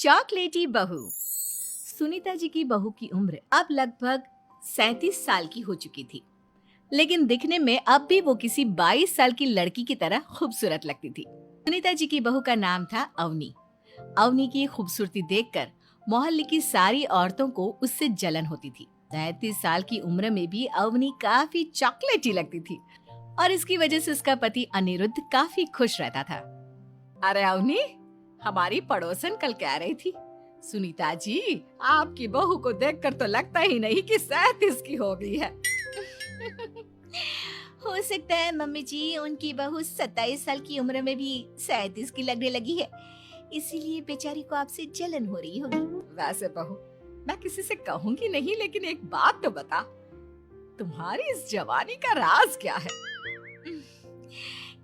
चॉकलेटी बहू। सुनीता जी की बहू की उम्र अब लगभग 37 साल की हो चुकी थी, लेकिन दिखने में अब भी वो किसी 22 साल की लड़की की तरह खूबसूरत लगती थी। सुनीता जी की बहू का नाम था अवनी। अवनी की खूबसूरती देखकर मोहल्ले की सारी औरतों को उससे जलन होती थी। 37 साल की उम्र में भी अवनी काफी चॉकलेटी लगती थी और इसकी वजह से उसका पति अनिरुद्ध काफी खुश रहता था। अरे अवनी, हमारी पड़ोसन कल कह रही थी, सुनीता जी आपकी बहू को देखकर तो लगता ही नहीं कि 37 की हो गई है। हो सकता है मम्मी जी उनकी बहू 27 साल की उम्र में भी 37 की लगने लगी है, इसीलिए बेचारी को आपसे जलन हो रही होगी। वैसे बहू, मैं किसी से कहूंगी नहीं, लेकिन एक बात तो बता, तुम्हारी इस जवानी का राज क्या है?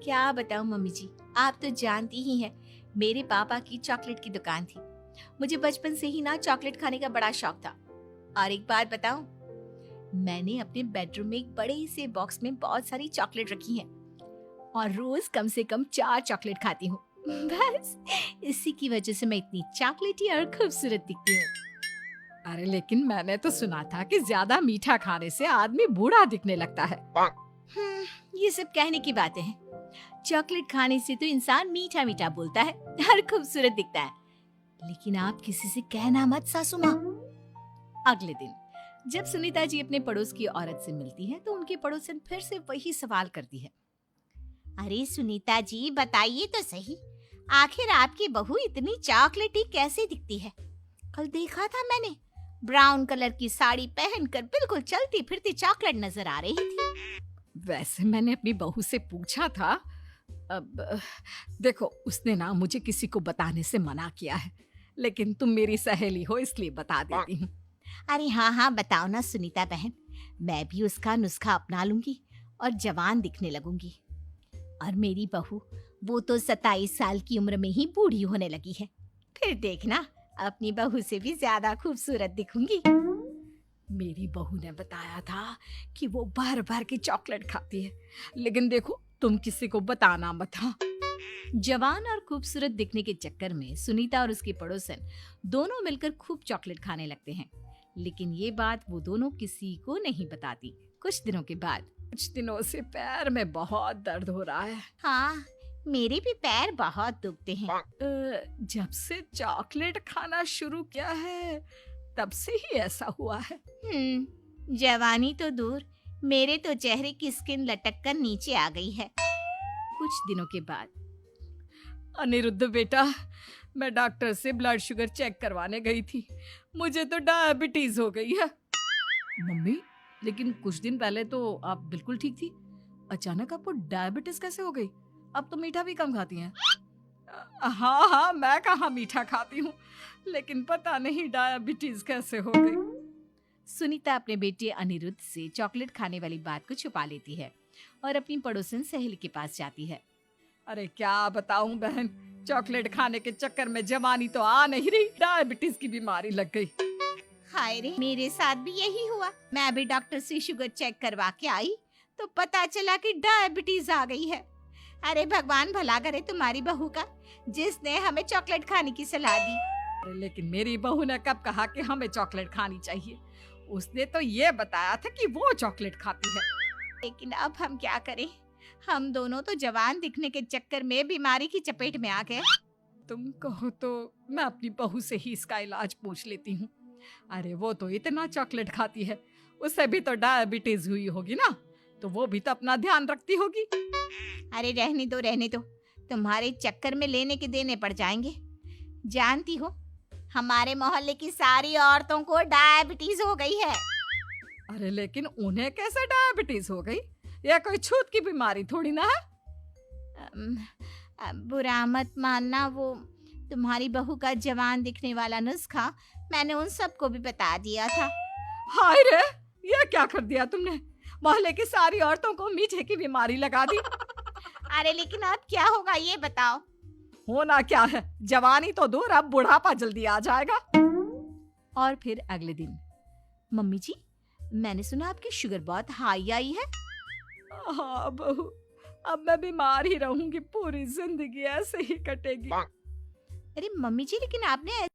क्या बताऊं मम्मी जी, आप तो जानती ही हैं, मेरे पापा की चॉकलेट की दुकान थी। मुझे बचपन से ही ना चॉकलेट खाने का बड़ा शौक था। और एक बात बताऊं, मैंने अपने बेडरूम में एक बड़े से बॉक्स में बहुत सारी चॉकलेट रखी हैं और रोज कम से कम 4 चॉकलेट खाती हूँ। बस इसी की वजह से मैं इतनी चॉकलेटी और खूबसूरत दिखती हूँ। अरे लेकिन मैंने तो सुना था कि ज्यादा मीठा खाने से आदमी बूढ़ा दिखने लगता है। ये सब कहने की बातें हैं। चॉकलेट खाने से तो इंसान मीठा मीठा बोलता है और खूबसूरत दिखता है। लेकिन आप किसी से कहना मत सासू माँ। अगले दिन जब सुनीता जी अपने पड़ोस की औरत से मिलती है तो उनकी पड़ोसन फिर से वही सवाल करती है। अरे सुनीता जी बताइए तो सही, आखिर आपकी बहू इतनी चॉकलेटी कैसे दिखती है? कल देखा था मैंने, ब्राउन कलर की साड़ी पहनकर बिल्कुल चलती फिरती चॉकलेट नजर आ रही थी। वैसे मैंने अपनी बहू से पूछा था। अब देखो, उसने ना मुझे किसी को बताने से मना किया है, लेकिन तुम मेरी सहेली हो इसलिए बता देती हूँ। अरे हाँ हाँ बताओ ना सुनीता बहन, मैं भी उसका नुस्खा अपना लूंगी और जवान दिखने लगूंगी। और मेरी बहू, वो तो 27 साल की उम्र में ही बूढ़ी होने लगी है, फिर देखना अपनी बहू से भी ज्यादा खूबसूरत दिखूंगी। मेरी बहू ने बताया था कि वो भर भर के चॉकलेट खाती है, लेकिन देखो तुम किसी को बताना मत। हाँ। जवान और खूबसूरत दिखने के चक्कर में सुनीता और उसकी पड़ोसन दोनों मिलकर खूब चॉकलेट खाने लगते हैं, लेकिन ये बात वो दोनों किसी को नहीं बताती। कुछ दिनों के बाद, कुछ दिनों से पैर में बहुत दर्द हो रहा है। हाँ, मेरे भी पैर बहुत दुखते हैं। जब से चॉकलेट खाना शुरू किया है तब से ही ऐसा हुआ है। जवानी तो दूर, मेरे तो चेहरे की स्किन लटक कर नीचे आ गई है। कुछ दिनों के बाद, अनिरुद्ध बेटा, मैं डॉक्टर से ब्लड शुगर चेक करवाने गई थी, मुझे तो डायबिटीज हो गई है। मम्मी, लेकिन कुछ दिन पहले तो आप बिल्कुल ठीक थी, अचानक आपको डायबिटीज कैसे हो गई? अब तो मीठा भी कम खाती हैं। हाँ हाँ, मैं कहाँ मीठा खाती हूँ, लेकिन पता नहीं डायबिटीज कैसे हो गई। सुनीता अपने बेटे अनिरुद्ध से चॉकलेट खाने वाली बात को छुपा लेती है और अपनी पड़ोसन सहेली के पास जाती है। अरे क्या बताऊं बहन, चॉकलेट खाने के चक्कर में जवानी तो आ नहीं रही, डायबिटीज की बीमारी लग गई। हाय रे, मेरे साथ भी यही हुआ। मैं भी डॉक्टर से शुगर चेक करवा के आई तो पता चला कि डायबिटीज आ गई है। अरे भगवान भला करे तुम्हारी बहू का, जिसने हमें चॉकलेट खाने की सलाह दी। लेकिन मेरी बहू ने कब कहा कि हमें चॉकलेट खानी चाहिए? उसने तो ये बताया था कि वो चॉकलेट खाती है। लेकिन अब हम क्या करें, हम दोनों तो जवान दिखने के चक्कर में बीमारी की चपेट में आ गए। तुम कहो तो मैं अपनी बहू से ही इसका इलाज पूछ लेती हूँ। अरे वो तो इतना चॉकलेट खाती है, उसे भी तो डायबिटीज हुई होगी ना, तो वो भी तो अपना ध्यान रखती होगी। अरे रहने दो, तुम्हारे चक्कर में लेने के देने पड़ जाएंगे। जानती हो, हमारे मोहल्ले की सारी औरतों को डायबिटीज हो गई है। अरे लेकिन उन्हें कैसे डायबिटीज हो गई? यह कोई छूत की बीमारी थोड़ी ना है। बुरा मत मानना, वो तुम्हारी बहू का जवान दिखने वाला नुस्खा मैंने उन सबको भी बता दिया था। हाय रे, ये क्या कर दिया तुमने? मोहल्ले की सारी औरतों को मीठे की बीमारी लगा दी। अरे लेकिन अब क्या होगा ये बताओ। होना क्या है, जवानी तो दूर, अब बुढ़ापा जल्दी आ जाएगा। और फिर अगले दिन, मम्मी जी, मैंने सुना आपकी शुगर बहुत हाई आई है। हाँ बहू, अब मैं बीमार ही रहूंगी, पूरी जिंदगी ऐसे ही कटेगी। अरे मम्मी जी, लेकिन आपने